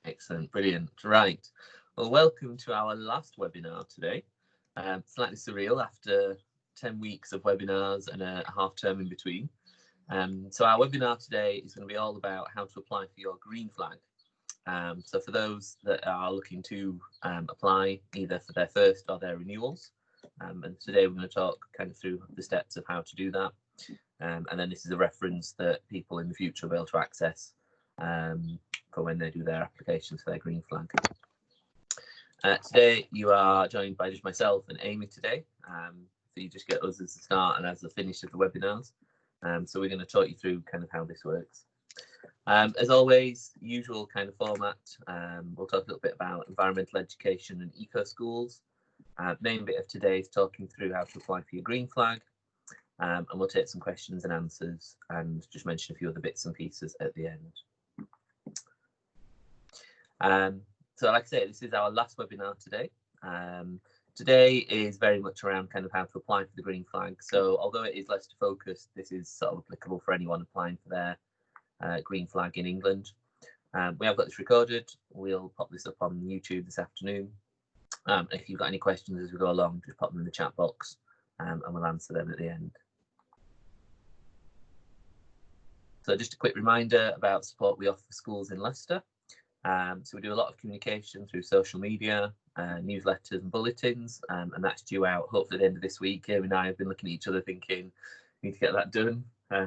Excellent, brilliant. Right. Well, welcome to our last webinar today. Slightly surreal after 10 weeks of webinars and a half term in between. So our webinar today is going to be all about how to apply for your green flag. So for those that are looking to apply either for their first or their renewals, and today we're going to talk kind of through the steps of how to do that. And then this is a reference that people in the future will be able to access for when they do their applications for their green flag. Today you are joined by just myself and Amy today. So you just get us as the start and as the finish of the webinars. So we're going to talk you through kind of how this works. As always, usual kind of format. We'll talk a little bit about environmental education and eco schools. Main bit of today is talking through how to apply for your green flag. And we'll take some questions and answers and just mention a few other bits and pieces at the end. So like I say, this is our last webinar today. Today is very much around kind of how to apply for the green flag. So although it is Leicester focused, this is sort of applicable for anyone applying for their green flag in England. We have got this recorded. We'll pop this up on YouTube this afternoon. If you've got any questions as we go along, just pop them in the chat box and we'll answer them at the end. So just a quick reminder about support we offer for schools in Leicester. So we do a lot of communication through social media, newsletters and bulletins, and that's due out hopefully at the end of this week. Amy and I have been looking at each other thinking we need to get that done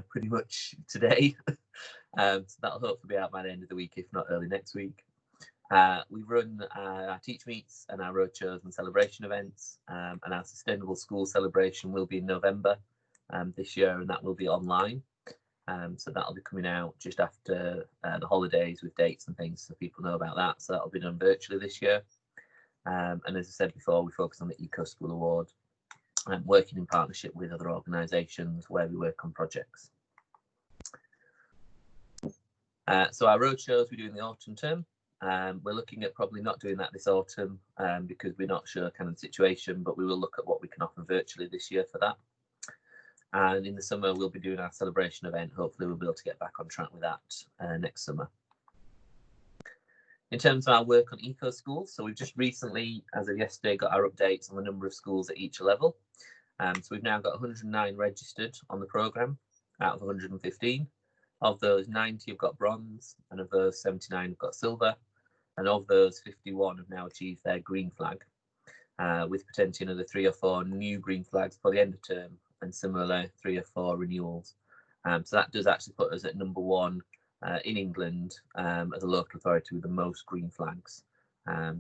pretty much today. So that'll hopefully be out by the end of the week, if not early next week. We run our teach meets and our roadshows and celebration events, and our sustainable school celebration will be in November this year, and that will be online. So that'll be coming out just after the holidays with dates and things, so people know about that. So that'll be done virtually this year. And as I said before, we focus on the Eco School Award and working in partnership with other organisations where we work on projects. So our roadshows we do in the autumn term. We're looking at probably not doing that this autumn because we're not sure kind of the situation, but we will look at what we can offer virtually this year for that. And in the summer, we'll be doing our celebration event. Hopefully, we'll be able to get back on track with that next summer. In terms of our work on eco schools, so we've just recently, as of yesterday, got our updates on the number of schools at each level. So we've now got 109 registered on the programme out of 115. Of those, 90 have got bronze, and of those, 79 have got silver. And of those, 51 have now achieved their green flag, with potentially another 3 or 4 new green flags for the end of term, and similarly 3 or 4 renewals. So that does actually put us at number 1 in England as a local authority with the most green flags.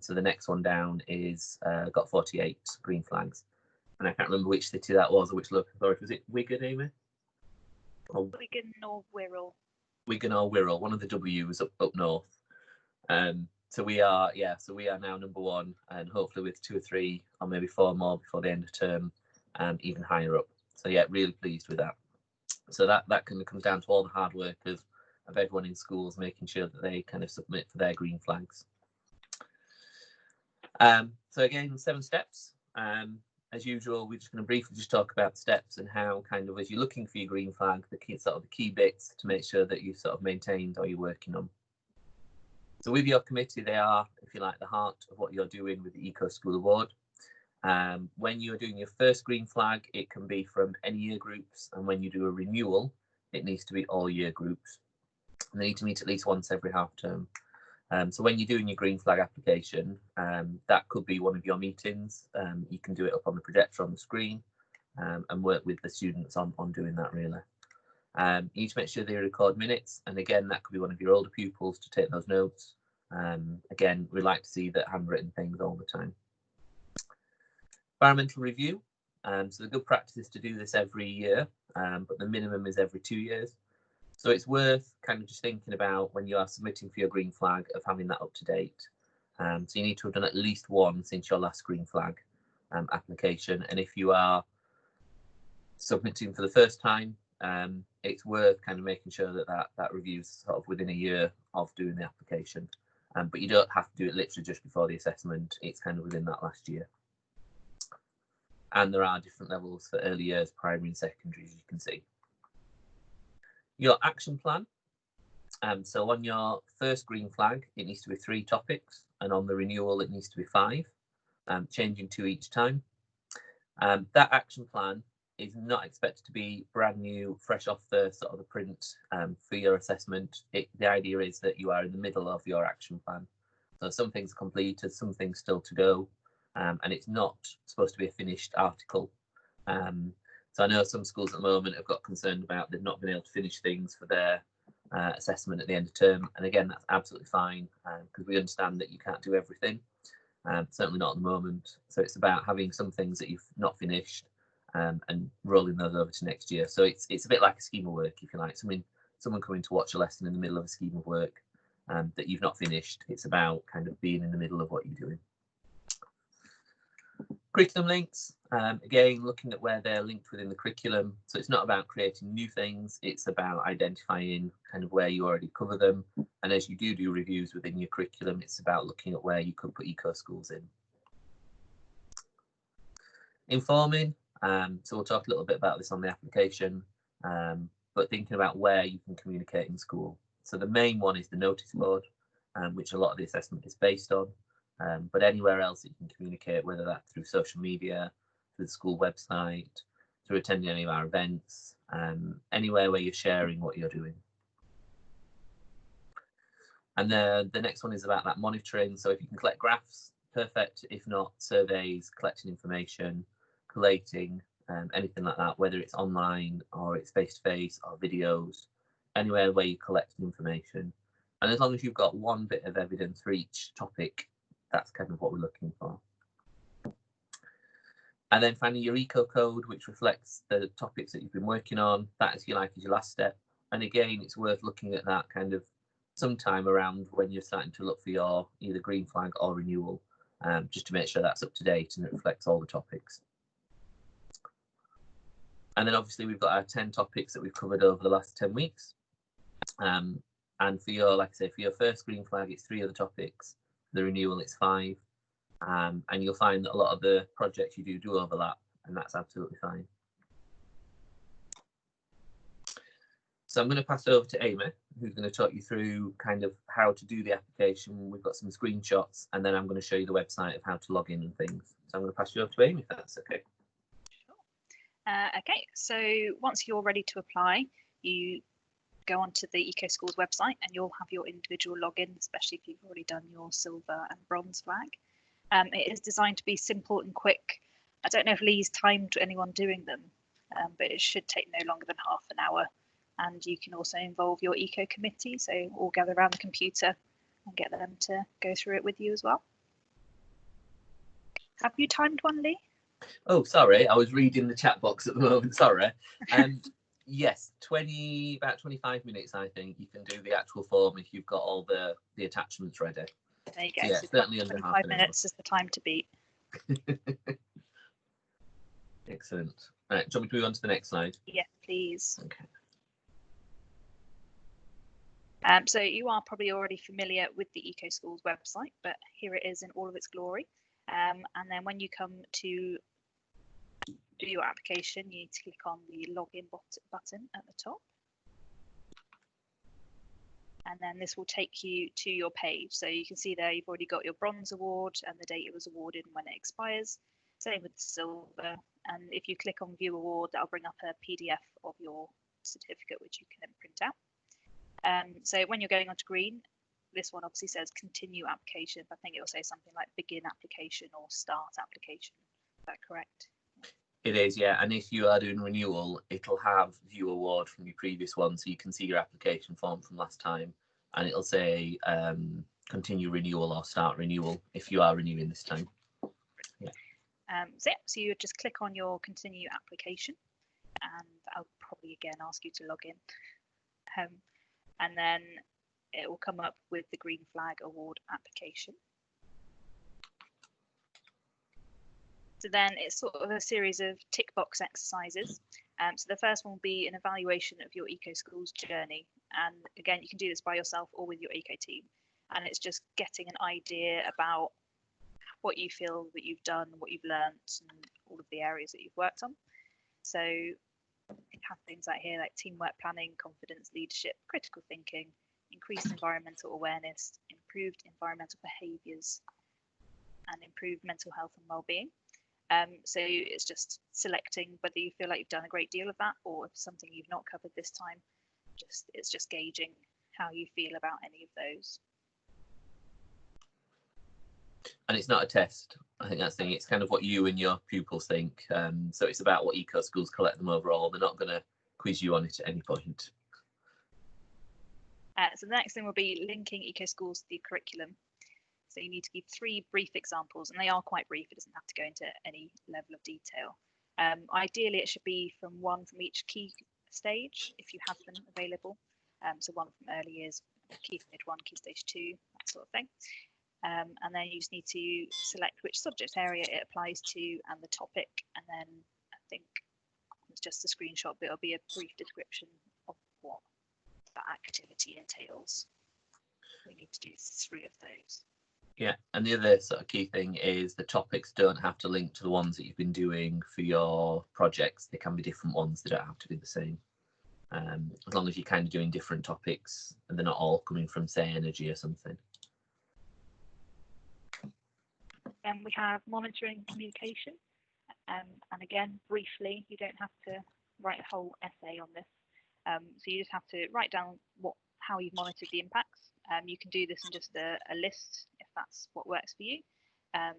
So the next one down is got 48 green flags. And I can't remember which city that was or which local authority. Was it Wigan, Amy? Or Wigan or Wirral. Wigan or Wirral, one of the W's up north. So we are now number 1, and hopefully with 2 or 3 or maybe 4 more before the end of term, even higher up. So yeah, really pleased with that. So that kind of comes down to all the hard work of everyone in schools making sure that they kind of submit for their green flags. So again, 7 steps. As usual, we're just going to briefly just talk about steps and how kind of as you're looking for your green flag, the key bits to make sure that you've sort of maintained or you're working on. So with your committee, they are, if you like, the heart of what you're doing with the Eco School Award. When you're doing your first green flag, it can be from any year groups, and when you do a renewal, it needs to be all year groups. And they need to meet at least once every half term. So when you're doing your green flag application, that could be one of your meetings. You can do it up on the projector on the screen and work with the students on doing that really. You need to make sure they record minutes, and again, that could be one of your older pupils to take those notes. Again, we like to see that handwritten things all the time. Environmental review. So the good practice is to do this every year, but the minimum is every 2 years. So it's worth kind of just thinking about when you are submitting for your green flag of having that up to date. So you need to have done at least one since your last green flag application. And if you are submitting for the first time, it's worth kind of making sure that review is sort of within a year of doing the application. But you don't have to do it literally just before the assessment. It's kind of within that last year. And there are different levels for early years, primary and secondary, as you can see. Your action plan. So on your first green flag, it needs to be 3 topics, and on the renewal, it needs to be 5, changing 2 each time. That action plan is not expected to be brand new, fresh off the sort of the print for your assessment. The idea is that you are in the middle of your action plan. So some things completed, some things still to go, and it's not supposed to be a finished article. So I know some schools at the moment have got concerned about they've not been able to finish things for their assessment at the end of term. And again, that's absolutely fine, because we understand that you can't do everything, certainly not at the moment. So it's about having some things that you've not finished and rolling those over to next year. So it's a bit like a scheme of work, if you like. Someone coming to watch a lesson in the middle of a scheme of work that you've not finished. It's about kind of being in the middle of what you're doing. Curriculum links, again, looking at where they're linked within the curriculum. So it's not about creating new things, it's about identifying kind of where you already cover them. And as you do reviews within your curriculum, it's about looking at where you could put eco schools in. Informing, so we'll talk a little bit about this on the application, but thinking about where you can communicate in school. So the main one is the notice board, which a lot of the assessment is based on. But anywhere else that you can communicate, whether that's through social media, through the school website, through attending any of our events, anywhere where you're sharing what you're doing. And the next one is about that monitoring. So if you can collect graphs, perfect. If not, surveys, collecting information, collating, anything like that, whether it's online or it's face-to-face or videos, anywhere where you're collecting information. And as long as you've got one bit of evidence for each topic, that's kind of what we're looking for. And then finally, your eco code, which reflects the topics that you've been working on. That, if you like, is your last step. And again, it's worth looking at that kind of sometime around when you're starting to look for your either green flag or renewal, just to make sure that's up to date and it reflects all the topics. And then obviously we've got our 10 topics that we've covered over the last 10 weeks. And for your, like I say, for your first green flag, it's 3 of the topics. The renewal, it's 5, and you'll find that a lot of the projects you do overlap, and that's absolutely fine. So I'm going to pass it over to Amy, who's going to talk you through kind of how to do the application. We've got some screenshots, and then I'm going to show you the website of how to log in and things. So I'm going to pass you over to Amy, if that's okay. Sure. Okay, so once you're ready to apply, you go onto the EcoSchools website and you'll have your individual login, especially if you've already done your silver and bronze flag. It is designed to be simple and quick. I don't know if Lee's timed anyone doing them, but it should take no longer than half an hour. And you can also involve your eco committee, so all gather around the computer and get them to go through it with you as well. Have you timed one, Lee? Oh, sorry, I was reading the chat box at the moment, sorry. Yes, about 25 minutes, I think. You can do the actual form if you've got all the attachments ready. There you go. So yeah, so certainly under half an hour. 25 minutes is the time to beat. Excellent. All right, do you want me to move on to the next slide? Yeah, please. Okay. So you are probably already familiar with the EcoSchools website, but here it is in all of its glory. And then when you come to do your application, you need to click on the login button at the top. And then this will take you to your page. So you can see there you've already got your bronze award and the date it was awarded and when it expires. Same with the silver. And if you click on view award, that'll bring up a PDF of your certificate, which you can then print out. So when you're going on to green, this one obviously says continue application. I think it will say something like begin application or start application. Is that correct? It is, yeah. And if you are doing renewal, it'll have view award from your previous one, so you can see your application form from last time, and it'll say continue renewal or start renewal if you are renewing this time. Yeah. So you would just click on your continue application, and I'll probably again ask you to log in, and then it will come up with the green flag award application. So then it's sort of a series of tick box exercises. So the first one will be an evaluation of your EcoSchools journey. And again, you can do this by yourself or with your eco team. And it's just getting an idea about what you feel that you've done, what you've learnt, and all of the areas that you've worked on. So you have things like here like teamwork planning, confidence, leadership, critical thinking, increased environmental awareness, improved environmental behaviours, and improved mental health and well-being. So it's just selecting whether you feel like you've done a great deal of that, or if something you've not covered this time. It's just gauging how you feel about any of those. And it's not a test. I think that's the thing. It's kind of what you and your pupils think. So it's about what eco schools collect them overall. They're not going to quiz you on it at any point. So the next thing will be linking eco schools to the curriculum. So you need to give 3 brief examples, and they are quite brief. It doesn't have to go into any level of detail. Ideally, it should be one from each key stage, if you have them available. So one from early years, key mid 1, key stage 2, that sort of thing. And then you just need to select which subject area it applies to and the topic. And then I think it's just a screenshot, but it'll be a brief description of what that activity entails. We need to do 3 of those. Yeah, and the other sort of key thing is the topics don't have to link to the ones that you've been doing for your projects. They can be different ones. They don't have to be the same. As long as you're kind of doing different topics and they're not all coming from, say, energy or something. Then we have monitoring communication. And again, briefly, you don't have to write a whole essay on this. So you just have to write down how you've monitored the impacts. You can do this in just a list if that's what works for you.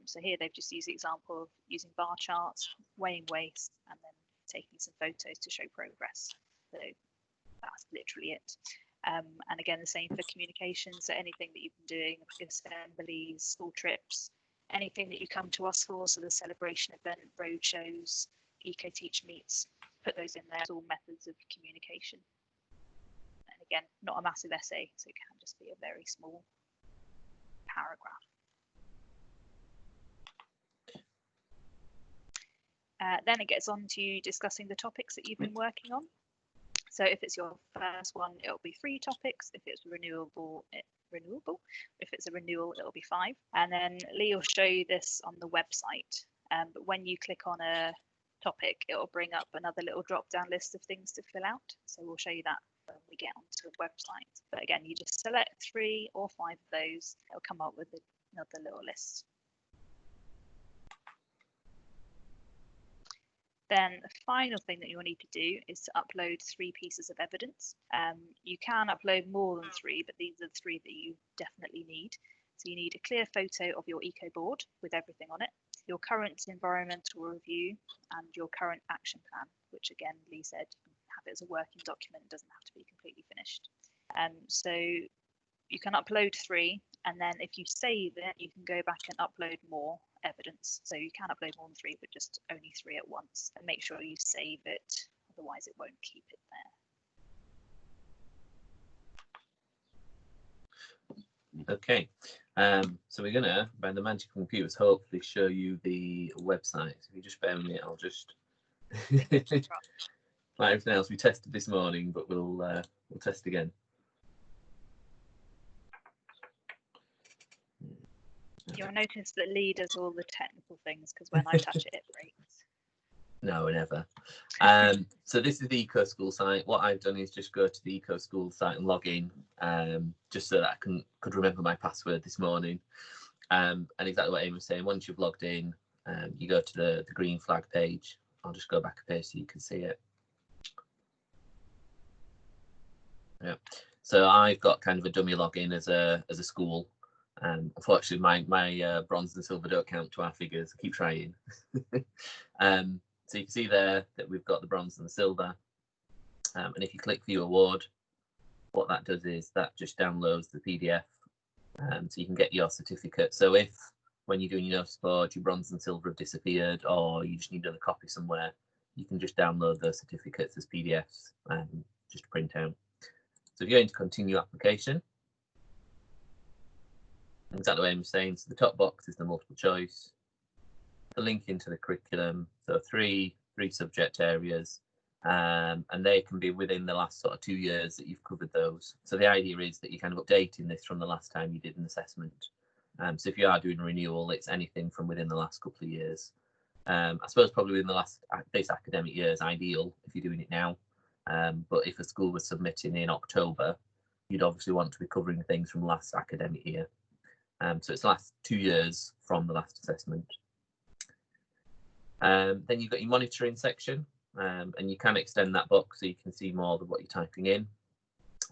So here they've just used the example of using bar charts, weighing waste, and then taking some photos to show progress. So that's literally it. And again, the same for communication. So anything that you've been doing, assemblies, school trips, anything that you come to us for, so the celebration event, road shows, EcoTeach meets, put those in there. It's all methods of communication. And again, not a massive essay, so it can just be a very small paragraph. Then it gets on to discussing the topics that you've been working on. So if it's your first one, it'll be 3 topics. If it's renewable. If it's a renewal, it'll be 5. And then Lee will show you this on the website. But when you click on a topic, it'll bring up another little drop-down list of things to fill out. So we'll show you that when we get onto the website. But again, you just select 3 or 5 of those. It'll come up with another little list. Then the final thing that you'll need to do is to upload 3 pieces of evidence. You can upload more than 3, but these are the 3 that you definitely need. So you need a clear photo of your eco board with everything on it, your current environmental review, and your current action plan, which again, Lee said, you can have it as a working document. It doesn't have to be completely finished. So you can upload 3, and then if you save it, you can go back and upload more evidence. So you can upload more than 3, but just only 3 at once, and make sure you save it, otherwise it won't keep it there. Okay, so we're gonna, by the magic of computers, hopefully show you the website. So if you just bear with me, I'll just like everything else we tested this morning, but we'll test again. You'll notice that Lee does all the technical things, because when I touch it, it breaks. No, never. So this is the Eco School site. What I've done is just go to the Eco School site and log in, just so that I could remember my password this morning. And exactly what Amy was saying, once you've logged in, you go to the green flag page. I'll just go back a page so you can see it. Yeah. So I've got kind of a dummy login as a school. Unfortunately, my bronze and silver don't count to our figures. I keep trying. So you can see there that we've got the bronze and the silver. And if you click View Award, what that does is that just downloads the PDF, so you can get your certificate. So if, when you're doing your notice board, your bronze and silver have disappeared, or you just need another copy somewhere, you can just download those certificates as PDFs and just print out. So if you're going to continue application, exactly what I'm saying, so the top box is the multiple choice, the link into the curriculum, so three subject areas, and they can be within the last sort of 2 years that you've covered those. So the idea is that you're kind of updating this from the last time you did an assessment. So if you are doing a renewal, it's anything from within the last couple of years. I suppose probably within this academic year is ideal if you're doing it now. But if a school was submitting in October, you'd obviously want to be covering things from last academic year. So it's the last 2 years from the last assessment. Then you've got your monitoring section, and you can extend that box so you can see more of what you're typing in.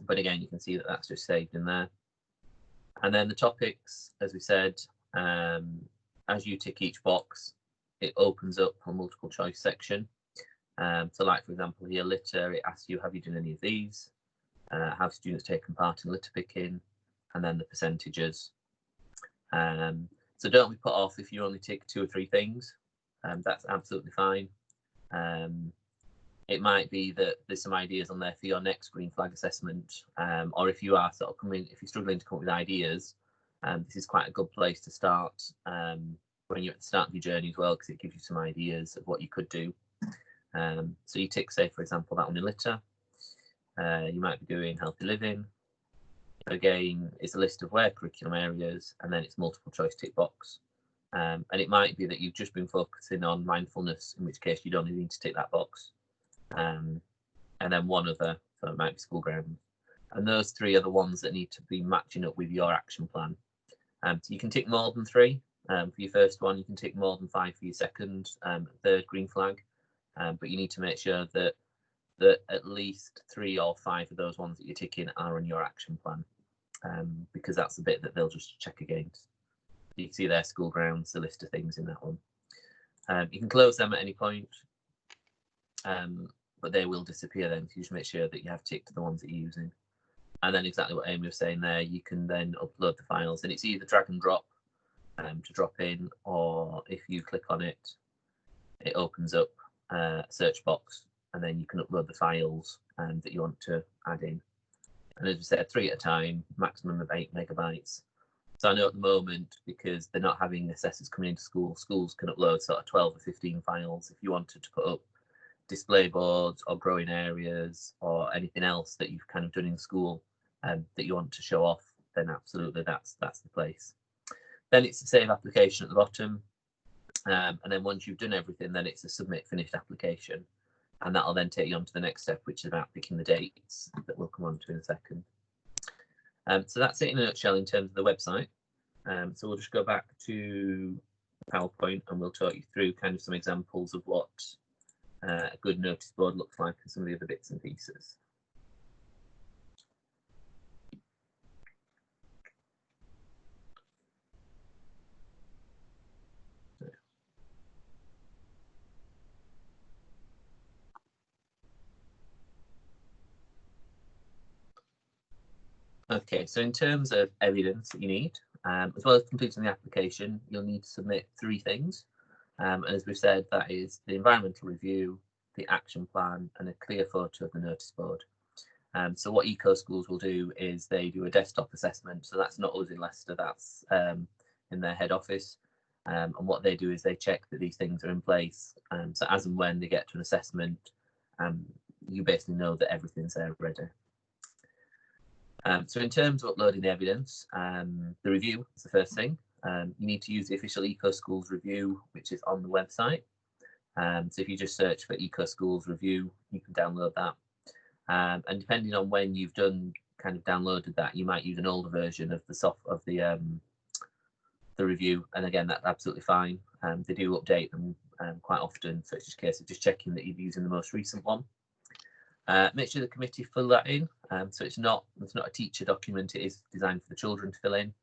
But again, you can see that that's just saved in there. And then the topics, as we said, as you tick each box, it opens up a multiple choice section. So like, for example, here, litter, it asks you, have you done any of these? Have students taken part in litter picking? And then the percentages. So don't be put off if you only tick 2 or 3 things. That's absolutely fine. It might be that there's some ideas on there for your next green flag assessment, or if you are sort of if you're struggling to come up with ideas, this is quite a good place to start when you're at the start of your journey as well, because it gives you some ideas of what you could do. So you tick, say, for example, that one in litter. You might be doing healthy living. Again, it's a list of where curriculum areas, and then it's multiple choice tick box. And it might be that you've just been focusing on mindfulness, in which case you'd only need to tick that box. And then one other, so it might be school grounds. And those 3 are the ones that need to be matching up with your action plan. So you can tick more than 3 for your first one. You can tick more than 5 for your second, third green flag. But you need to make sure that at least 3 or 5 of those ones that you're ticking are on your action plan, because that's the bit that they'll just check against. You can see their school grounds, the list of things in that one. You can close them at any point, but they will disappear then. So you just make sure that you have ticked the ones that you're using. And then exactly what Amy was saying there, you can then upload the files, and it's either drag and drop to drop in, or if you click on it, it opens up a search box, and then you can upload the files that you want to add in. And as we said, 3 at a time, maximum of 8 megabytes. So I know at the moment, because they're not having assessors coming into school, schools can upload sort of 12 or 15 files. If you wanted to put up display boards or growing areas or anything else that you've kind of done in school that you want to show off, then absolutely that's the place. Then it's a save application at the bottom. And then once you've done everything, then it's a submit finished application. And that'll then take you on to the next step, which is about picking the dates that we'll come on to in a second. So that's it in a nutshell in terms of the website. So we'll just go back to PowerPoint and we'll talk you through kind of some examples of what a good notice board looks like and some of the other bits and pieces. Okay, so in terms of evidence that you need, as well as completing the application, you'll need to submit 3 things. And as we've said, that is the environmental review, the action plan, and a clear photo of the notice board. So what Eco Schools will do is they do a desktop assessment. So that's not us in Leicester, that's in their head office. And what they do is they check that these things are in place. So as and when they get to an assessment, you basically know that everything's there ready. So in terms of uploading the evidence, the review is the first thing. You need to use the official Eco Schools review, which is on the website. So if you just search for Eco Schools review, you can download that. And depending on when you've downloaded that, you might use an older version of the review. And again, that's absolutely fine. They do update them quite often, so it's just a case of just checking that you're using the most recent one. Make sure the committee fill that in. So it's not a teacher document, it is designed for the children to fill in.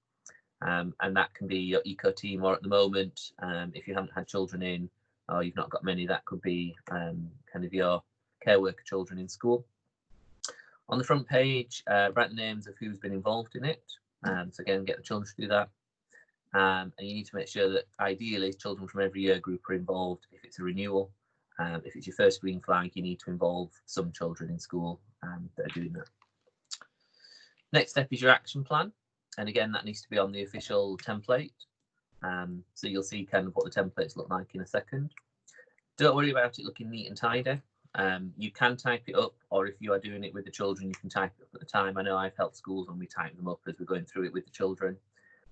And that can be your eco team, or at the moment, if you haven't had children in or you've not got many, that could be kind of your care worker children in school. On the front page, write the names of who's been involved in it. So again, get the children to do that. And you need to make sure that ideally children from every year group are involved if it's a renewal. If it's your first green flag, you need to involve some children in school that are doing that. Next step is your action plan. And again, that needs to be on the official template. So you'll see kind of what the templates look like in a second. Don't worry about it looking neat and tidy. You can type it up, or if you are doing it with the children, you can type it up at the time. I know I've helped schools when we type them up as we're going through it with the children.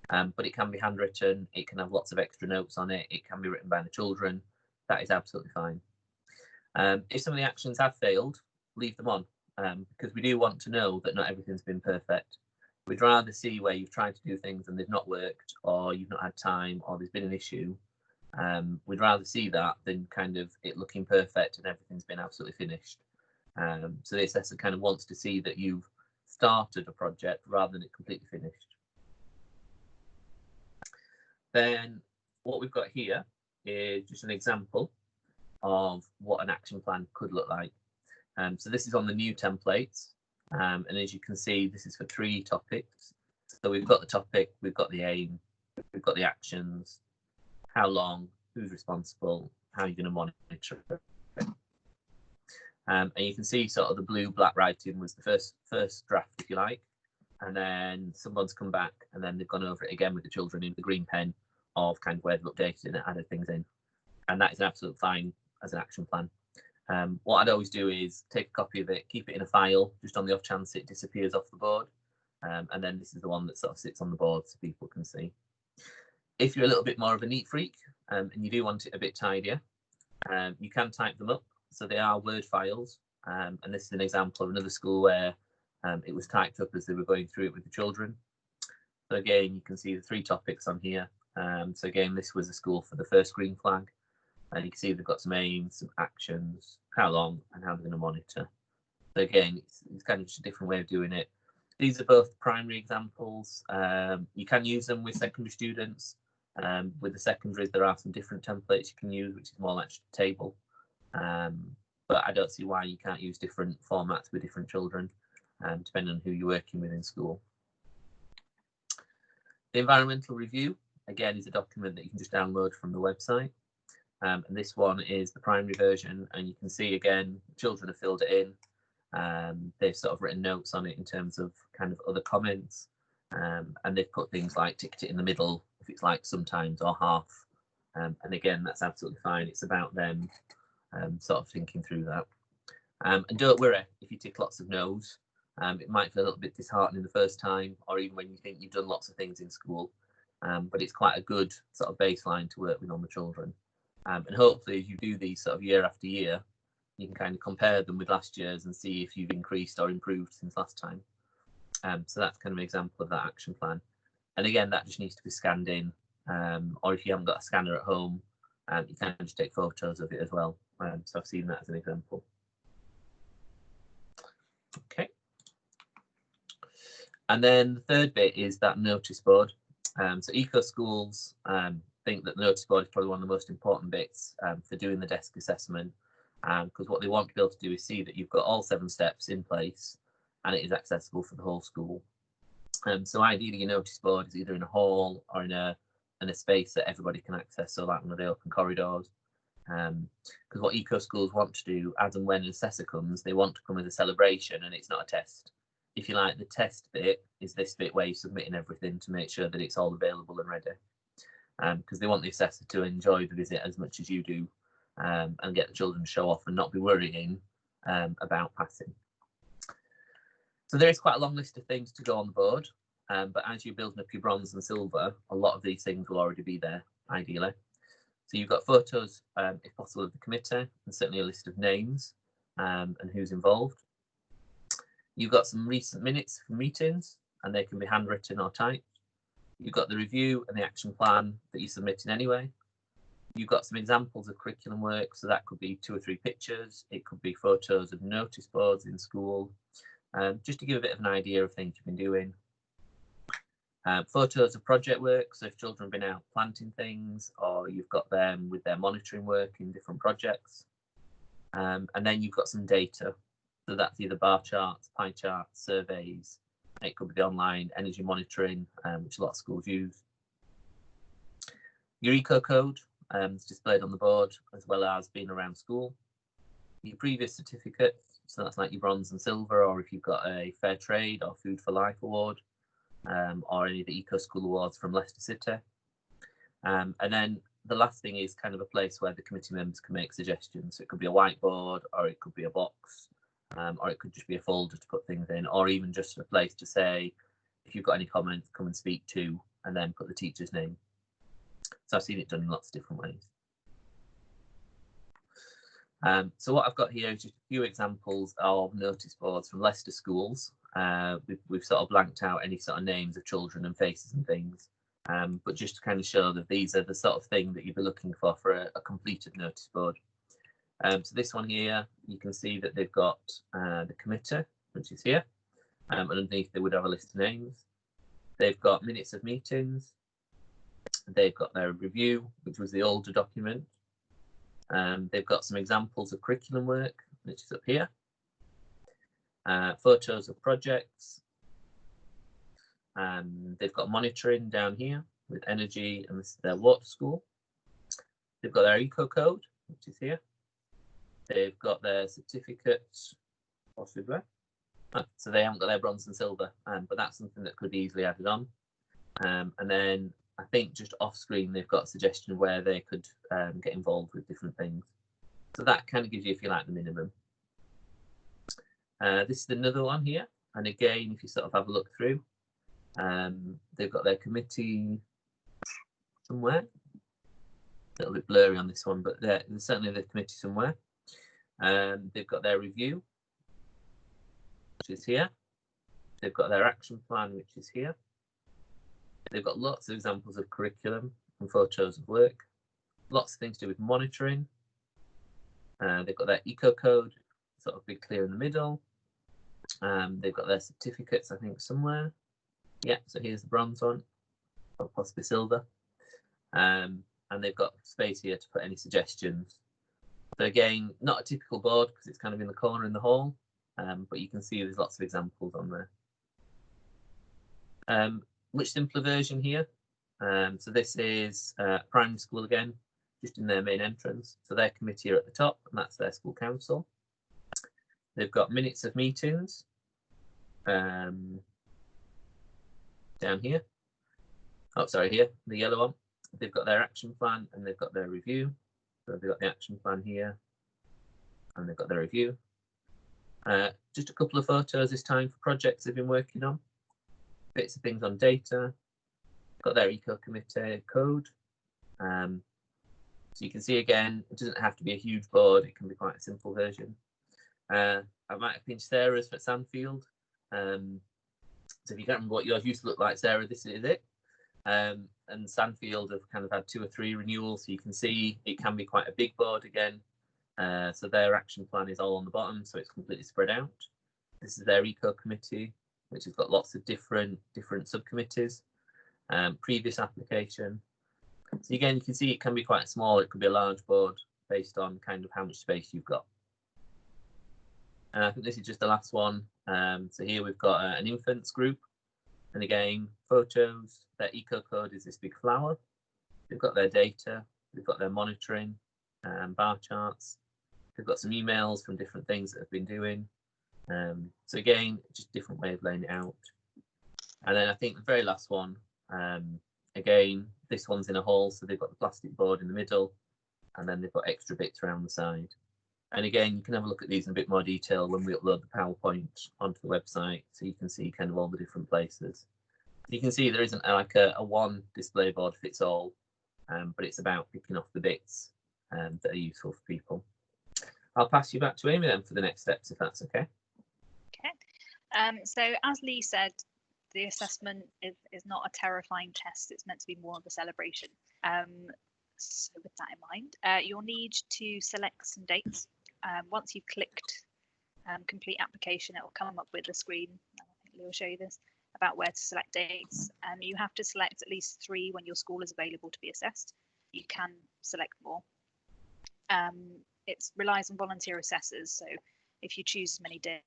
But it can be handwritten. It can have lots of extra notes on it. It can be written by the children. That is absolutely fine. If some of the actions have failed, leave them on. because we do want to know that not everything's been perfect. We'd rather see where you've tried to do things and they've not worked, or you've not had time, or there's been an issue. We'd rather see that than kind of it looking perfect and everything's been absolutely finished. So the assessor kind of wants to see that you've started a project rather than it completely finished. Then what we've got here is just an example of what an action plan could look like. So this is on the new templates, and as you can see, this is for 3 topics. So we've got the topic, we've got the aim, we've got the actions, how long, who's responsible, how you're going to monitor it. And you can see sort of the blue-black writing was the first draft, if you like, and then someone's come back and then they've gone over it again with the children in the green pen of kind of where they've updated and added things in, and that is absolutely fine as an action plan. What I'd always do is take a copy of it, keep it in a file, just on the off chance it disappears off the board, and then this is the one that sort of sits on the board so people can see. If you're a little bit more of a neat freak and you do want it a bit tidier, you can type them up. So they are Word files, and this is an example of another school where it was typed up as they were going through it with the children. So again, you can see the 3 topics on here. So again, this was a school for the first green flag, and you can see they've got some aims, some actions, how long, and how they're going to monitor. So again, it's kind of just a different way of doing it. These are both primary examples. You can use them with secondary students. With the secondaries, there are some different templates you can use, which is more like a table. But I don't see why you can't use different formats with different children, depending on who you're working with in school. The environmental review, again, is a document that you can just download from the website. And this one is the primary version, and you can see again, children have filled it in. They've sort of written notes on it in terms of kind of other comments, and they've put things like ticked it in the middle if it's like sometimes or half. And again, that's absolutely fine. It's about them sort of thinking through that. And don't worry if you tick lots of no's. It might feel a little bit disheartening the first time, or even when you think you've done lots of things in school. But it's quite a good sort of baseline to work with on the children. And hopefully, as you do these sort of year after year, you can kind of compare them with last year's and see if you've increased or improved since last time. So that's kind of an example of that action plan. And again, that just needs to be scanned in, or if you haven't got a scanner at home, you can just take photos of it as well. So I've seen that as an example. Okay. And then the third bit is that notice board. So eco schools think that the notice board is probably one of the most important bits for doing the desk assessment, because what they want to be able to do is see that you've got all 7 steps in place and it is accessible for the whole school. So ideally, your notice board is either in a hall or in a space that everybody can access, so like one of the open corridors. Because what eco schools want to do, as and when an assessor comes, they want to come as a celebration and it's not a test. If you like, the test bit is this bit where you're submitting everything to make sure that it's all available and ready. Because they want the assessor to enjoy the visit as much as you do, and get the children to show off and not be worrying about passing. So there is quite a long list of things to go on the board, but as you're building up your bronze and silver, a lot of these things will already be there, ideally. So you've got photos, if possible, of the committee, and certainly a list of names and who's involved. You've got some recent minutes from meetings, and they can be handwritten or typed. You've got the review and the action plan that you're submitting anyway. You've got some examples of curriculum work, so that could be 2 or 3 pictures. It could be photos of notice boards in school, just to give a bit of an idea of things you've been doing. Photos of project work, so if children have been out planting things, or you've got them with their monitoring work in different projects. And then you've got some data, so that's either bar charts, pie charts, surveys. It could be the online energy monitoring, which a lot of schools use. Your eco code is displayed on the board, as well as being around school. Your previous certificates, so that's like your bronze and silver, or if you've got a Fair Trade or Food for Life award, or any of the Eco School awards from Leicester City. And then the last thing is kind of a place where the committee members can make suggestions. So it could be a whiteboard, or it could be a box, or it could just be a folder to put things in, or even just a place to say, if you've got any comments, come and speak to, and then put the teacher's name. So I've seen it done in lots of different ways. So what I've got here is just a few examples of notice boards from Leicester schools. We've sort of blanked out any sort of names of children and faces and things, but just to kind of show that these are the sort of thing that you'd be looking for a completed notice board. So this one here, you can see that they've got the committee, which is here, and underneath they would have a list of names. They've got minutes of meetings. They've got their review, which was the older document. They've got some examples of curriculum work, which is up here. Photos of projects. They've got monitoring down here with energy, and this is their water school. They've got their eco code, which is here. They've got their certificates, possibly. So they haven't got their bronze and silver, but that's something that could be easily added on. And then I think just off screen, they've got a suggestion of where they could get involved with different things. So that kind of gives you, if you like, the minimum. This is another one here. And again, if you sort of have a look through, they've got their committee somewhere. A little bit blurry on this one, but there's certainly the committee somewhere. They've got their review, which is here. They've got their action plan, which is here. They've got lots of examples of curriculum and photos of work. Lots of things to do with monitoring. They've got their eco code, sort of big clear in the middle. They've got their certificates, I think, somewhere. Yeah, so here's the bronze one, or possibly silver. And they've got space here to put any suggestions. So again, not a typical board because it's kind of in the corner in the hall, but you can see there's lots of examples on there. Much simpler version here. So this is primary school again, just in their main entrance. So their committee are at the top, and that's their school council. They've got minutes of meetings down here. Oh, sorry, here, the yellow one. They've got their action plan and they've got their review. So they've got the action plan here and they've got their review. Just a couple of photos this time for projects they've been working on. Bits of things on data. Got their eco committee code. So you can see again, it doesn't have to be a huge board. It can be quite a simple version. I might have pinched Sarah's for Sandfield. So if you can't remember what yours used to look like, Sarah, this is it. And Sandfield have kind of had 2 or 3 renewals, so you can see it can be quite a big board again. So their action plan is all on the bottom, so it's completely spread out. This is their eco committee, which has got lots of different subcommittees. Previous application. So again, you can see it can be quite small. It could be a large board based on kind of how much space you've got. And I think this is just the last one. So here we've got an infants group. And again, photos, their eco code is this big flower. They've got their data, they've got their monitoring, bar charts. They've got some emails from different things that have been doing. So again, just different way of laying it out. And then I think the very last one, again, this one's in a hall, so they've got the plastic board in the middle, and then they've got extra bits around the side. And again, you can have a look at these in a bit more detail when we upload the PowerPoint onto the website, so you can see kind of all the different places. You can see there isn't like a one display board fits all, but it's about picking off the bits that are useful for people. I'll pass you back to Amy then for the next steps, if that's okay. Okay. So as Lee said, the assessment is not a terrifying test. It's meant to be more of a celebration. So with that in mind, you'll need to select some dates. Once you've clicked complete application, it will come up with a screen. I think Lee will show you this about where to select dates. You have to select at least 3 when your school is available to be assessed. You can select more. It relies on volunteer assessors, so if you choose as many days,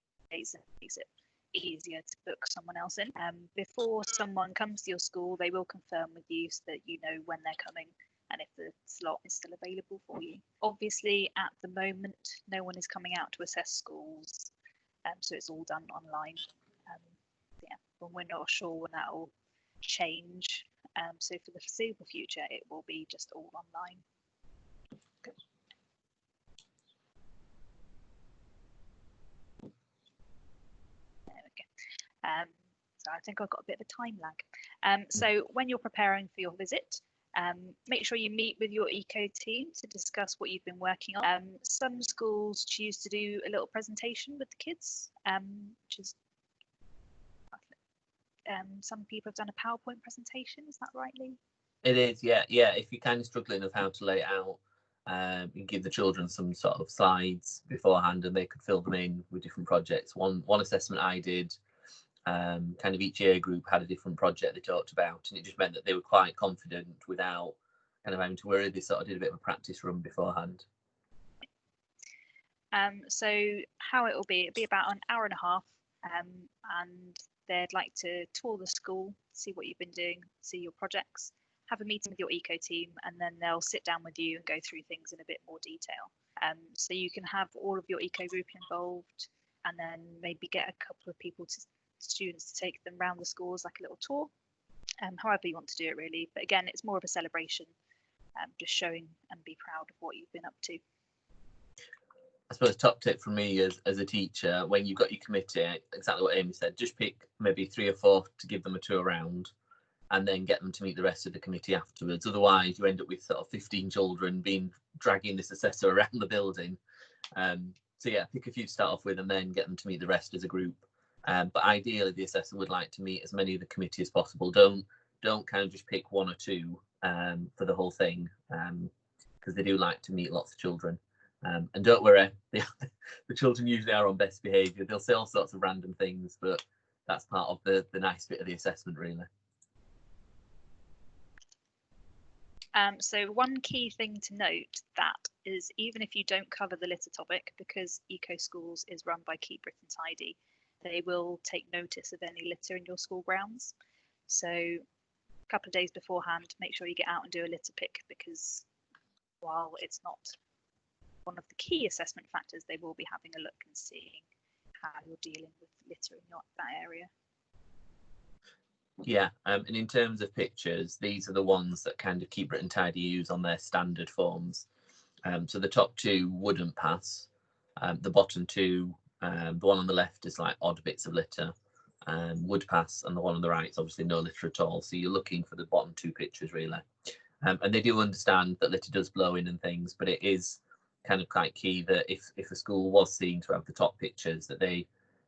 it makes it easier to book someone else in. Before someone comes to your school, they will confirm with you so that you know when they're coming and if the slot is still available for you. Obviously, at the moment, no one is coming out to assess schools, so it's all done online. Yeah, but we're not sure when that will change. So for the foreseeable future, it will be just all online. Good. There we go. So I think I've got a bit of a time lag. So when you're preparing for your visit, Make sure you meet with your eco team to discuss what you've been working on. Some schools choose to do a little presentation with the kids, which is some people have done a PowerPoint presentation. Is that right, Lee? It is, yeah. If you're kind of struggling of how to lay it out, you give the children some sort of slides beforehand, and they could fill them in with different projects. One assessment I did, kind of each year group had a different project they talked about, and it just meant that they were quite confident without kind of having to worry. They sort of did a bit of a practice run beforehand. So how it'll be about an hour and a half, and they'd like to tour the school, see what you've been doing, see your projects, have a meeting with your eco team, and then they'll sit down with you and go through things in a bit more detail. So you can have all of your eco group involved, and then maybe get a couple of students to take them around the school as like a little tour, however you want to do it really. But again, it's more of a celebration, just showing and be proud of what you've been up to. I suppose top tip from me as a teacher, when you've got your committee, exactly what Amy said, just pick maybe 3 or 4 to give them a tour around, and then get them to meet the rest of the committee afterwards. Otherwise, you end up with sort of 15 children dragging this assessor around the building. So yeah, pick a few to start off with, and then get them to meet the rest as a group. But ideally, the assessor would like to meet as many of the committee as possible. Don't kind of just pick 1 or 2 for the whole thing, because they do like to meet lots of children. And don't worry, the children usually are on best behaviour. They'll say all sorts of random things, but that's part of the nice bit of the assessment, really. So one key thing to note that is, even if you don't cover the litter topic, because Eco Schools is run by Keep Britain Tidy, they will take notice of any litter in your school grounds. So a couple of days beforehand, make sure you get out and do a litter pick, because while it's not one of the key assessment factors, they will be having a look and seeing how you're dealing with litter in that area. Yeah, and in terms of pictures, these are the ones that kind of Keep Britain Tidy use on their standard forms. So the top 2 wouldn't pass. The bottom 2, the one on the left is like odd bits of litter, would pass, and the one on the right is obviously no litter at all. So you're looking for the bottom 2 pictures, really. And they do understand that litter does blow in and things, but it is kind of quite key that if a school was seen to have the top pictures, that they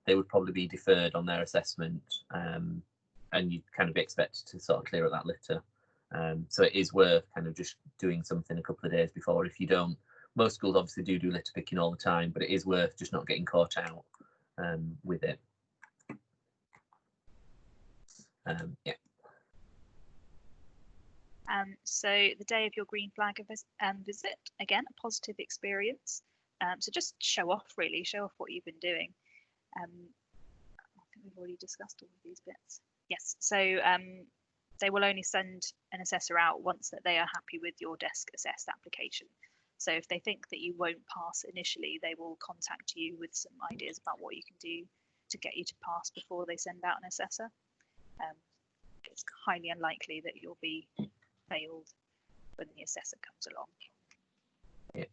would probably be deferred on their assessment, and you'd kind of be expected to sort of clear up that litter. So it is worth kind of just doing something a couple of days before. If you don't, most schools obviously do litter picking all the time, but it is worth just not getting caught out with it. Yeah. So the day of your green flag visit, again, a positive experience. So just show off what you've been doing. I think we've already discussed all of these bits. Yes, so they will only send an assessor out once that they are happy with your desk assessed application. So if they think that you won't pass initially, they will contact you with some ideas about what you can do to get you to pass before they send out an assessor. It's highly unlikely that you'll be failed when the assessor comes along. Yeah.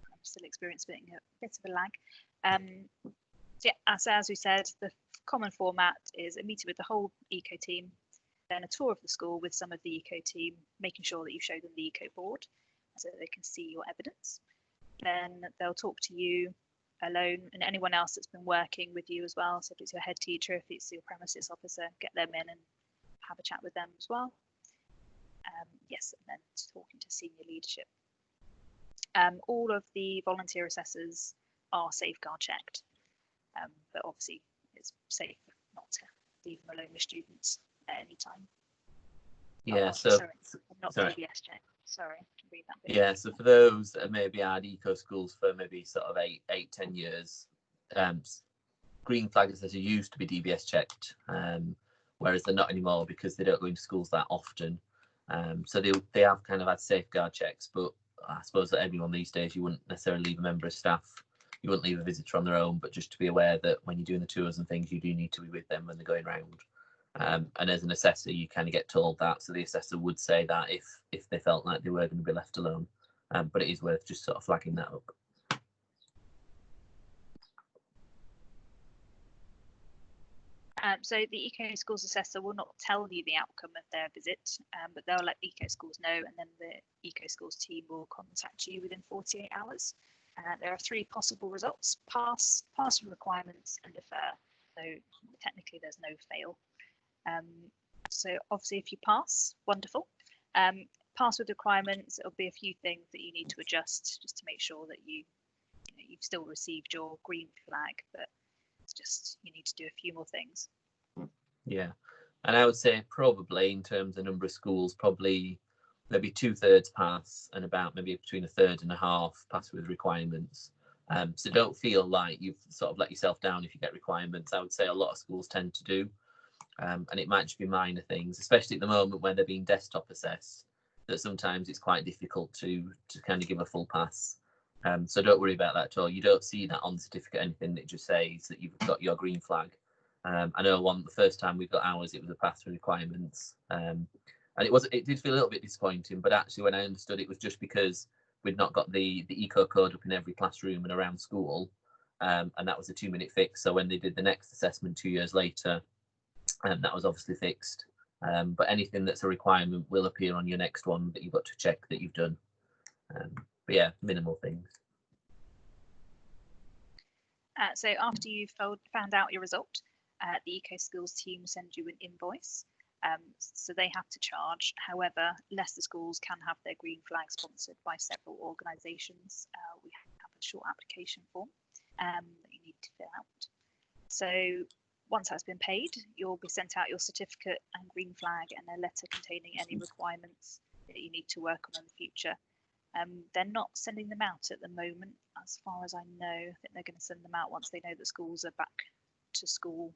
I'm still experiencing a bit of a lag. So yeah, as we said, the common format is a meeting with the whole eco team, then a tour of the school with some of the eco team, making sure that you show them the eco board so that they can see your evidence. Then they'll talk to you alone and anyone else that's been working with you as well. So if it's your head teacher, if it's your premises officer, get them in and have a chat with them as well. Yes, and then talking to senior leadership. All of the volunteer assessors are safeguard checked, but obviously it's safe not to leave them alone with students at any time. Yeah, not DBS check. Sorry, read that bit. Yeah, so for those that maybe had eco schools for maybe sort of 8-10 years, green flag assessors used to be DBS checked, whereas they're not anymore because they don't go into schools that often. So they have kind of had safeguard checks, but I suppose that everyone these days, you wouldn't necessarily leave a member of staff, you wouldn't leave a visitor on their own, but just to be aware that when you're doing the tours and things, you do need to be with them when they're going around. And as an assessor, you kind of get told that, so the assessor would say that if they felt like they were going to be left alone, but it is worth just sort of flagging that up. So the Eco Schools assessor will not tell you the outcome of their visit, but they'll let Eco Schools know, and then the Eco Schools team will contact you within 48 hours. There are 3 possible results: pass, pass with requirements, and defer. So technically there's no fail. So obviously if you pass, wonderful. Pass with requirements, it'll be a few things that you need to adjust just to make sure that you've still received your green flag, but it's just you need to do a few more things. Yeah, and I would say probably in terms of number of schools, probably maybe 2/3 pass and about maybe between 1/3 and 1/2 pass with requirements. So don't feel like you've sort of let yourself down if you get requirements. I would say a lot of schools tend to do, and it might just be minor things, especially at the moment when they're being desktop assessed, that sometimes it's quite difficult to kind of give a full pass. So don't worry about that at all. You don't see that on the certificate, anything. It just says that you've got your green flag. I know the first time we got ours, it was a pass with requirements. And it did feel a little bit disappointing, but actually when I understood it was just because we'd not got the eco code up in every classroom and around school, and that was a 2-minute fix. So when they did the next assessment 2 years later, that was obviously fixed. But anything that's a requirement will appear on your next one that you've got to check that you've done. But yeah, minimal things. So after you've found out your result, the Eco Schools team send you an invoice. So they have to charge. However, Leicester schools can have their green flag sponsored by several organisations. We have a short application form that you need to fill out. So once that's been paid, you'll be sent out your certificate and green flag and a letter containing any requirements that you need to work on in the future. They're not sending them out at the moment, as far as I know. I think they're going to send them out once they know that schools are back to school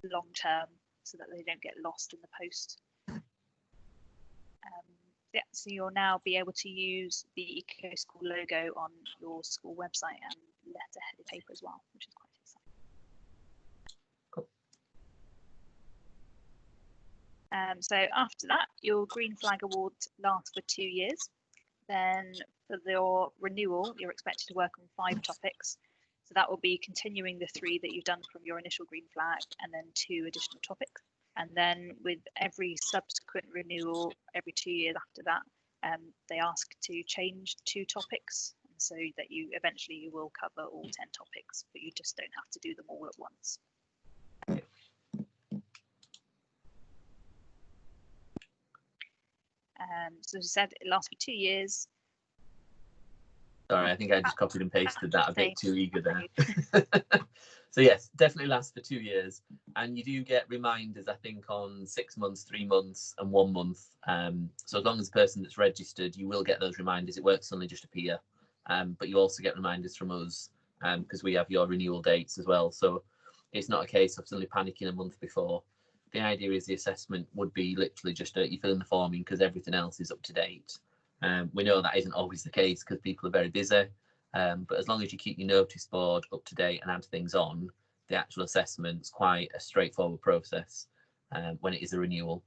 long term, so that they don't get lost in the post. Yeah, so you'll now be able to use the Eco School logo on your school website and letter-headed paper as well, which is quite exciting. So after that, your green flag award lasts for 2 years. Then for your renewal, you're expected to work on 5 topics. So that will be continuing the 3 that you've done from your initial green flag and then 2 additional topics. And then with every subsequent renewal, every 2 years after that, they ask to change 2 topics, so that you eventually will cover all 10 topics, but you just don't have to do them all at once. So as I said, it lasts for 2 years. Sorry, I think I just copied and pasted that a bit too eager there. So yes, definitely lasts for 2 years, and you do get reminders, I think, on 6 months, 3 months, and 1 month. So as long as the person that's registered, you will get those reminders. It won't suddenly just appear, but you also get reminders from us because we have your renewal dates as well. So it's not a case of suddenly panicking a month before. The idea is the assessment would be literally just you fill in the form in because everything else is up to date. We know that isn't always the case because people are very busy, but as long as you keep your notice board up to date and add things on, the actual assessment's quite a straightforward process when it is a renewal.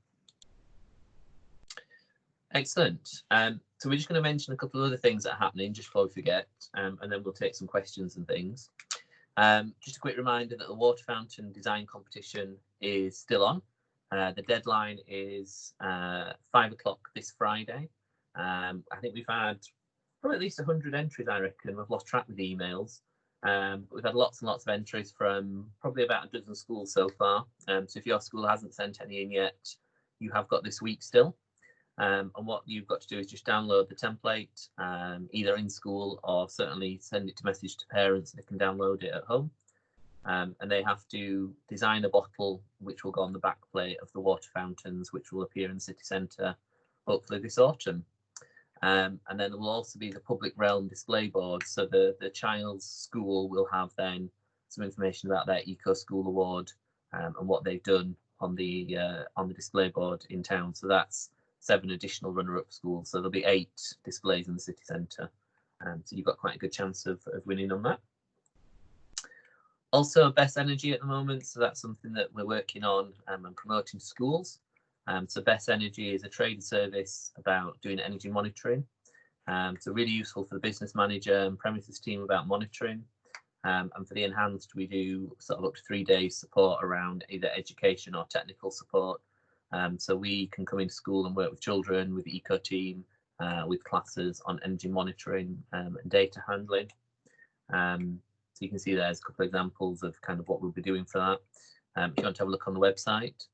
Excellent. So we're just going to mention a couple of other things that are happening just before we forget, and then we'll take some questions and things. Just a quick reminder that the water fountain design competition is still on. The deadline is 5 o'clock this Friday. I think we've had probably at least 100 entries, I reckon. We've lost track with the emails. But we've had lots and lots of entries from probably about a dozen schools so far. So if your school hasn't sent any in yet, you have got this week still. And what you've got to do is just download the template, either in school or certainly send it to message to parents, and they can download it at home. And they have to design a bottle which will go on the back plate of the water fountains, which will appear in the city centre hopefully this autumn. And then there will also be the public realm display board. So the child's school will have then some information about their Eco School Award and what they've done on the display board in town. So that's 7 additional runner-up schools. So there'll be 8 displays in the city centre. So you've got quite a good chance of winning on that. Also, BESS Energy at the moment. So that's something that we're working on and promoting to schools. So BESS Energy is a trade service about doing energy monitoring. So really useful for the business manager and premises team about monitoring. And for the enhanced, we do sort of up to 3 days support around either education or technical support. So we can come into school and work with children, with the eco team, with classes on energy monitoring and data handling. So you can see there's a couple of examples of kind of what we'll be doing for that. If you want to have a look on the website,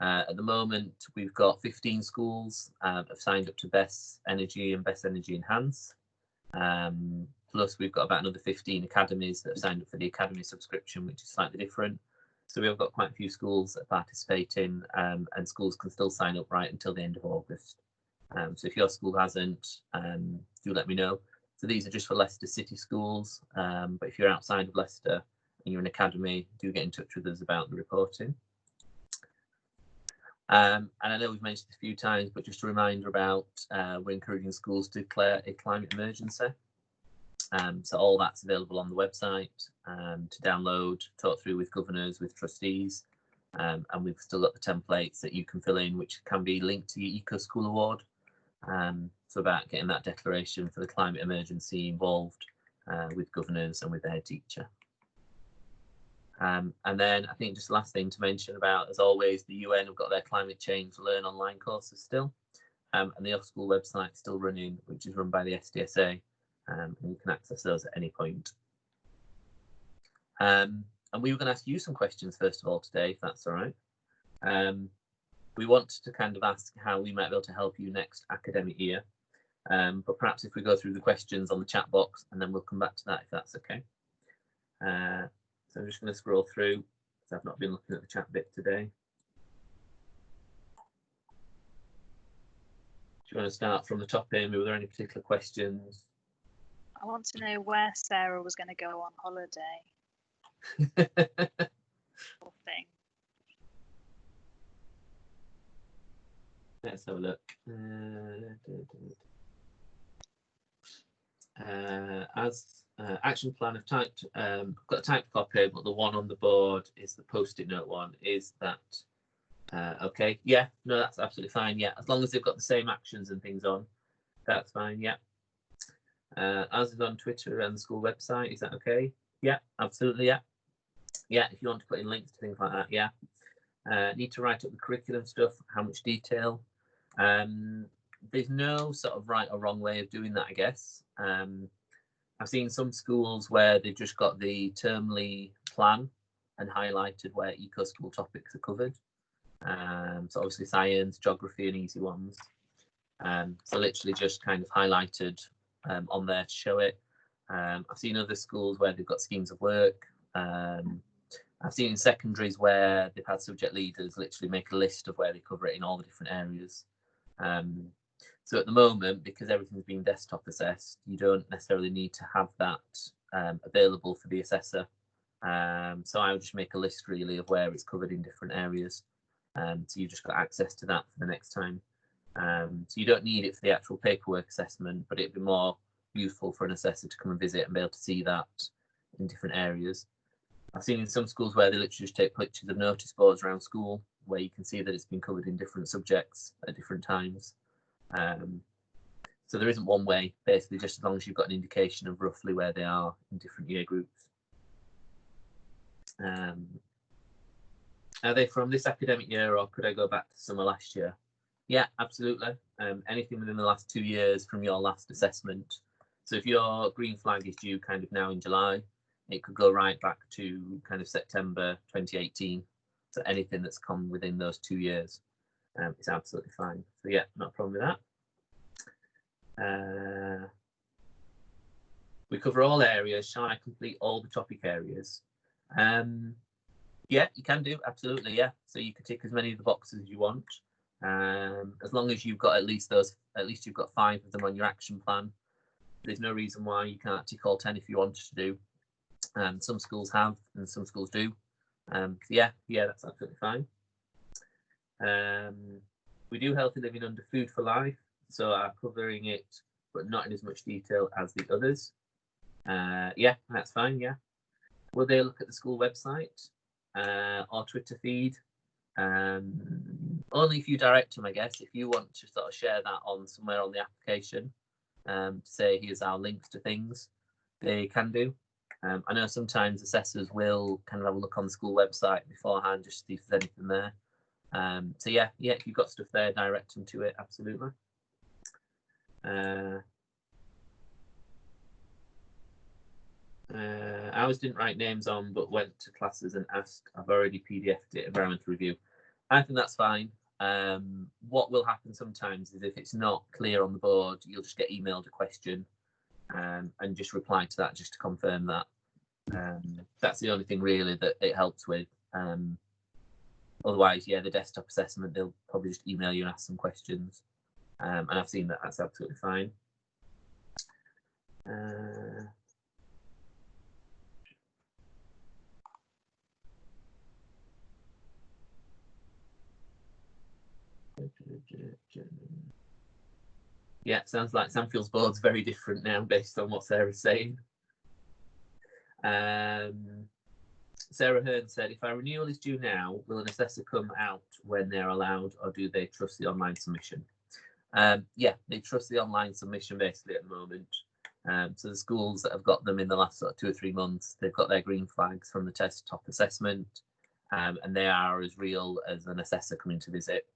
at the moment we've got 15 schools have signed up to BESS Energy and BESS Energy Enhance. Plus we've got about another 15 academies that have signed up for the academy subscription, which is slightly different. So we've got quite a few schools that participate in, and schools can still sign up right until the end of August. So if your school hasn't, do let me know. So these are just for Leicester City schools, but if you're outside of Leicester and you're an academy, do get in touch with us about the reporting. And I know we've mentioned this a few times, but just a reminder about we're encouraging schools to declare a climate emergency. So all that's available on the website to download, talk through with governors, with trustees, and we've still got the templates that you can fill in, which can be linked to your Eco School Award. So about getting that declaration for the climate emergency involved with governors and with the head teacher. And then I think just the last thing to mention about, as always, the UN have got their Climate Change Learn online courses still, and the Off School website is still running, which is run by the SDSA, and you can access those at any point. And we were going to ask you some questions first of all today, if that's all right. We want to kind of ask how we might be able to help you next academic year, but perhaps if we go through the questions on the chat box and then we'll come back to that if that's okay. So I'm just going to scroll through because I've not been looking at the chat bit today. Do you want to start from the top, Amy? Were there any particular questions? I want to know where Sarah was going to go on holiday. Poor thing. Let's have a look. As action plan, I've typed, I've got a typed copy, but the one on the board is the post-it note one. Is that okay? Yeah, no, that's absolutely fine. Yeah, as long as they've got the same actions and things on, that's fine. Yeah. As is on Twitter and the school website, is that okay? Yeah, absolutely. Yeah. Yeah, if you want to put in links to things like that, yeah. Need to write up the curriculum stuff, how much detail. There's no sort of right or wrong way of doing that, I guess. I've seen some schools where they've just got the termly plan and highlighted where eco school topics are covered. So obviously science, geography, and easy ones. So literally just kind of highlighted on there to show it. I've seen other schools where they've got schemes of work. I've seen in secondaries where they've had subject leaders literally make a list of where they cover it in all the different areas. So at the moment, because everything's being desktop assessed, you don't necessarily need to have that available for the assessor. So I would just make a list really of where it's covered in different areas. So you've just got access to that for the next time. So you don't need it for the actual paperwork assessment, but it'd be more useful for an assessor to come and visit and be able to see that in different areas. I've seen in some schools where they literally just take pictures of notice boards around school where you can see that it's been covered in different subjects at different times. So there isn't one way, basically, just as long as you've got an indication of roughly where they are in different year groups. Are they from this academic year or could I go back to summer last year? Yeah, absolutely. Anything within the last 2 years from your last assessment. So if your green flag is due kind of now in July, it could go right back to kind of September 2018. So anything that's come within those 2 years is absolutely fine. So yeah, not a problem with that. We cover all areas. Shall I complete all the topic areas? Yeah, you can do, absolutely, yeah. So you can tick as many of the boxes as you want. As long as you've got at least you've got 5 of them on your action plan. There's no reason why you can't tick all 10 if you wanted to do. Some schools have and some schools do. Yeah, that's absolutely fine. We do healthy living under Food for Life, so I'm covering it, but not in as much detail as the others. Yeah, that's fine, yeah. Will they look at the school website or Twitter feed? Only if you direct them, I guess. If you want to sort of share that on somewhere on the application, say here's our links to things, they can do. I know sometimes assessors will kind of have a look on the school website beforehand just to see if there's anything there. So yeah, if you've got stuff there, direct them to it, absolutely. Ours didn't write names on, but went to classes and asked, I've already PDF'd it, environmental review. I think that's fine. What will happen sometimes is if it's not clear on the board, you'll just get emailed a question and just reply to that just to confirm that. That's the only thing really that it helps with. Otherwise, yeah, the desktop assessment, they'll probably just email you and ask some questions. And I've seen that that's absolutely fine. Yeah, sounds like Samfield's board's very different now based on what Sarah's saying. Sarah Hearn said, if our renewal is due now, will an assessor come out when they're allowed, or do they trust the online submission? Yeah, they trust the online submission basically at the moment. So the schools that have got them in the last sort of 2 or 3 months, they've got their green flags from the desktop assessment, and they are as real as an assessor coming to visit.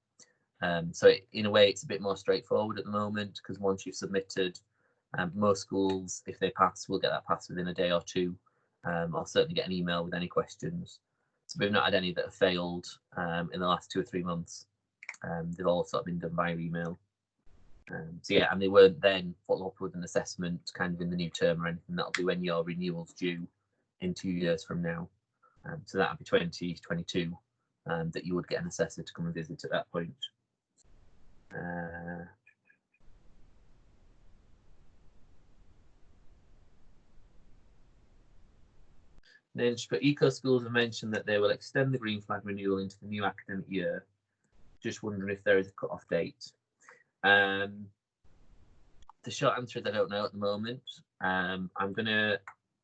So in a way, it's a bit more straightforward at the moment, because once you've submitted, most schools, if they pass, will get that pass within a day or two. I'll certainly get an email with any questions. So we've not had any that have failed in the last 2 or 3 months. They've all sort of been done by email. So yeah, and they weren't then follow up with an assessment kind of in the new term or anything. That'll be when your renewal's due in 2 years from now. So that'll be 2022 that you would get an assessor to come and visit at that point. Then but Eco Schools have mentioned that they will extend the green flag renewal into the new academic year. Just wondering if there is a cut-off date. The short answer is I don't know at the moment. I'm gonna,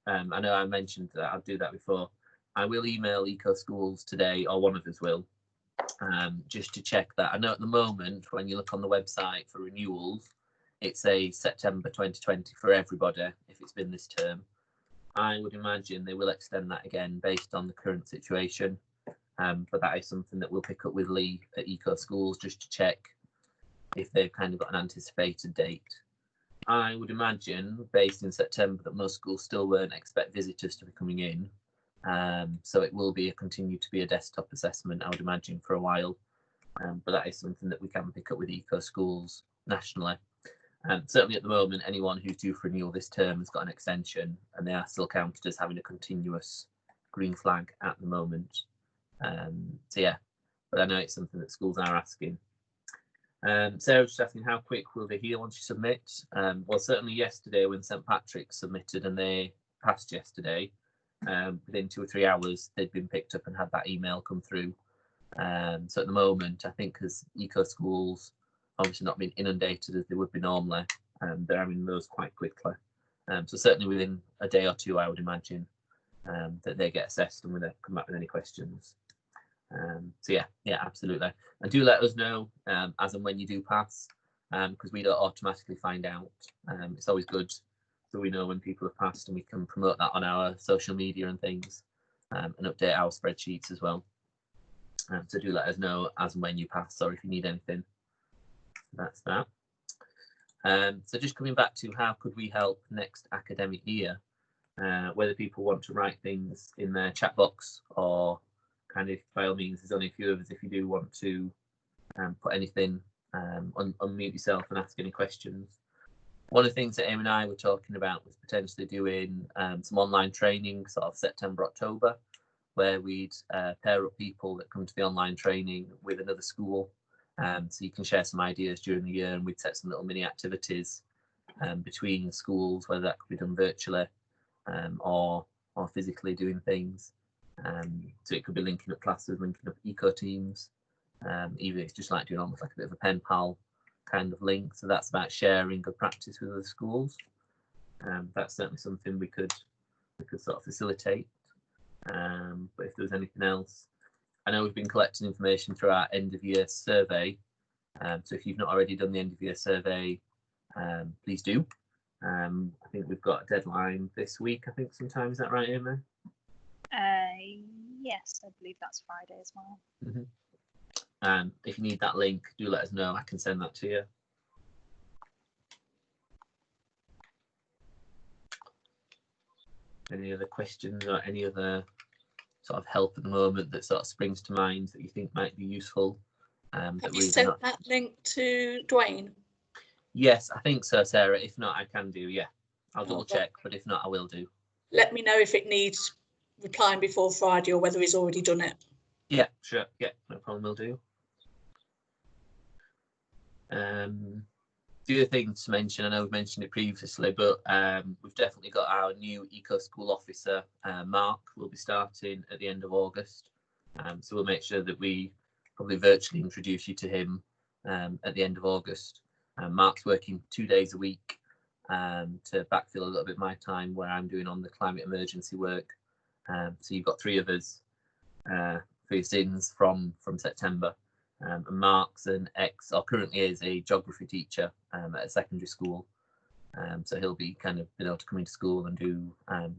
I know I mentioned that I'll do that before. I will email Eco Schools today, or one of us will, just to check that. I know at the moment, when you look on the website for renewals, it says September 2020 for everybody if it's been this term. I would imagine they will extend that again based on the current situation. But that is something that we'll pick up with Lee at Eco Schools just to check if they've kind of got an anticipated date. I would imagine, based in September, that most schools still won't expect visitors to be coming in. So it will continue to be a desktop assessment, I would imagine, for a while. But that is something that we can pick up with Eco Schools nationally. Certainly at the moment, anyone who's due for renewal this term has got an extension, and they are still counted as having a continuous green flag at the moment. So yeah, but I know it's something that schools are asking. Sarah's just asking, how quick will they heal once you submit? Well, certainly yesterday when St Patrick's submitted and they passed yesterday, within 2 or 3 hours they'd been picked up and had that email come through. So at the moment, I think as Eco Schools obviously not been inundated as they would be normally, they're having those quite quickly. So certainly within a day or two, I would imagine that they get assessed and will come back with any questions. So yeah, absolutely. And do let us know as and when you do pass, because we don't automatically find out. It's always good so we know when people have passed, and we can promote that on our social media and things, and update our spreadsheets as well. So do let us know as and when you pass, or if you need anything. That's that. So just coming back to how could we help next academic year, whether people want to write things in their chat box, or kind of by all means, there's only a few of us if you do want to put anything, unmute yourself and ask any questions. One of the things that Amy and I were talking about was potentially doing some online training sort of September, October, where we'd pair up people that come to the online training with another school. So you can share some ideas during the year, and we'd set some little mini activities between schools, whether that could be done virtually or physically doing things. So it could be linking up classes, linking up eco teams, even it's just like doing almost like a bit of a pen pal kind of link. So that's about sharing good practice with other schools. That's certainly something we could sort of facilitate. But if there's anything else, I know we've been collecting information through our end of year survey. So if you've not already done the end of year survey, please do. I think we've got a deadline this week, I think sometime. Is that right, Emma? Yes, I believe that's Friday as well. If you need that link, do let us know. I can send that to you. Any other questions or any other sort of help at the moment that sort of springs to mind that you think might be useful? Have you sent that link to Dwayne? Yes, I think so, Sarah. If not, I can do, yeah. I'll double check, but if not, I will do. Let me know if it needs replying before Friday or whether he's already done it. Yeah, sure. Yeah, no problem, will do. The other thing to mention, I know we've mentioned it previously, but we've definitely got our new Eco School officer, Mark, will be starting at the end of August. So we'll make sure that we probably virtually introduce you to him at the end of August. Mark's working 2 days a week to backfill a little bit of my time where I'm doing on the climate emergency work. So you've got 3 of us for your sins from September. And Mark's currently is a geography teacher at a secondary school. So he'll be kind of being able to come into school and do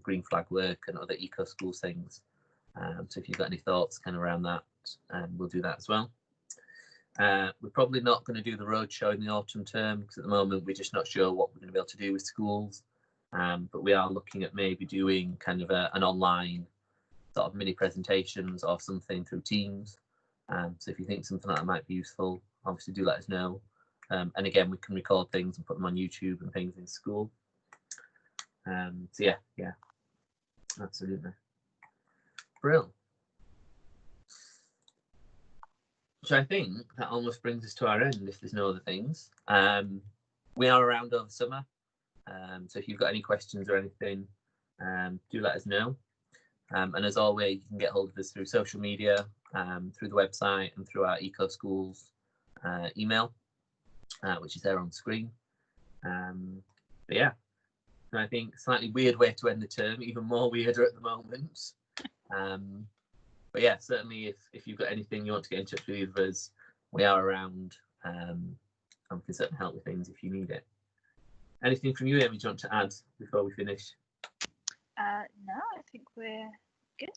green flag work and other eco school things. So if you've got any thoughts kind of around that, we'll do that as well. We're probably not going to do the roadshow in the autumn term because at the moment we're just not sure what we're going to be able to do with schools. But we are looking at maybe doing kind of an online sort of mini presentations or something through Teams. So if you think something like that might be useful, obviously do let us know. And again, we can record things and put them on YouTube and things in school. So yeah, absolutely. Brilliant. So I think that almost brings us to our end if there's no other things. We are around over summer. So if you've got any questions or anything, do let us know. And as always, you can get hold of us through social media, through the website and through our Eco Schools email, which is there on screen. But yeah, and I think slightly weird way to end the term, even more weirder at the moment. But yeah, certainly if you've got anything you want to get in touch with either of us, we are around and we can certainly help with things if you need it. Anything from you, Amy, do you want to add before we finish? No, I think we're good.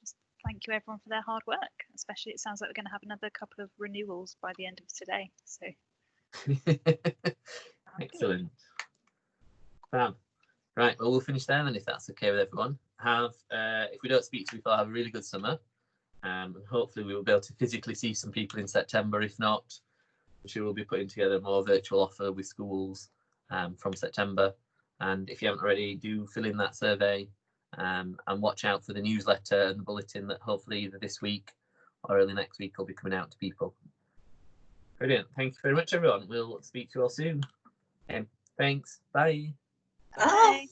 Just thank you everyone for their hard work. Especially, it sounds like we're going to have another couple of renewals by the end of today. So excellent. Fab. Right, well, we'll finish there then if that's okay with everyone. If we don't speak to you before, have a really good summer. And hopefully we will be able to physically see some people in September. If not, I'm sure we'll be putting together a more virtual offer with schools from September. And if you haven't already, do fill in that survey and watch out for the newsletter and the bulletin that hopefully either this week or early next week will be coming out to people. Brilliant. Thank you very much, everyone. We'll speak to you all soon. Thanks. Bye. Bye.